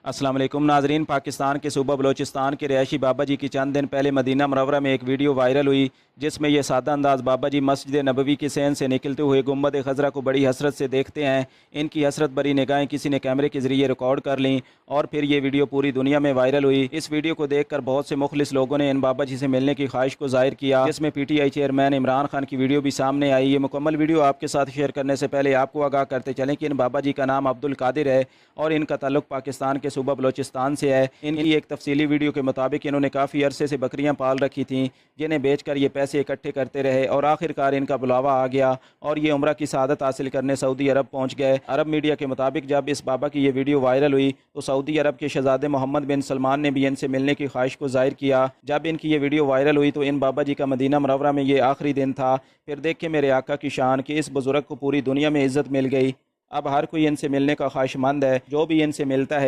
السلام علیکم ناظرین، پاکستان کے صوبہ بلوچستان کے رہائشی بابا جی کی چند دن پہلے مدینہ منورہ میں ایک ویڈیو وائرل ہوئی جس میں یہ سادہ انداز بابا جی مسجد نبوی کی سین سے نکلتے ہوئے گنبد خضرا کو بڑی حسرت سے دیکھتے ہیں۔ ان کی حسرت بری نگاہیں کسی نے کیمرے کے ذریعے ریکارڈ کر لیں اور پھر یہ ویڈیو پوری دنیا میں وائرل ہوئی۔ اس ویڈیو کو دیکھ کر بہت سے مخلص لوگوں نے ان بابا جی سے ملنے کی خواہش کو ظاہر کیا، جس میں P T I chairman Imran Khan کی ویڈیو بھی سامنے آئی۔ یہ مکمل ویڈیو آپ کے ساتھ شیئر کرنے سے پہلے آپ کو آگاہ کرتے چلیں کہ ان بابا جی کا نام عبد القادر ہے اور ان کا تعلق پاکستان کے صوبہ بلوچستان سے ہے۔ ان کی ایک تفصیلی ویڈیو کے مطابق انہوں نے کافی عرصے سے بکریاں پال رکھی تھیں جنہیں بیچ کر یہ پیسے اکٹھے کرتے رہے اور آخر کار ان کا بلاوا آ گیا اور یہ عمرہ کی سعادت حاصل کرنے سعودی عرب پہنچ گئے۔ عرب میڈیا کے مطابق جب اس بابا کی یہ ویڈیو وائرل ہوئی تو سعودی عرب کے شہزادے محمد بن سلمان نے بھی ان سے ملنے کی خواہش کو ظاہر کیا۔ جب ان کی یہ ویڈیو وائرل ہوئی تو ان بابا جی کا مدینہ منورہ میں یہ آخری دن تھا۔ پھر دیکھ کے میرے آقا کی شان کہ اس بزرگ کو پوری دنیا میں عزت مل گئی۔ اب ہر کوئی ان سے ملنے کا خواہش مند ہے، جو بھی ان سے ملتا ہے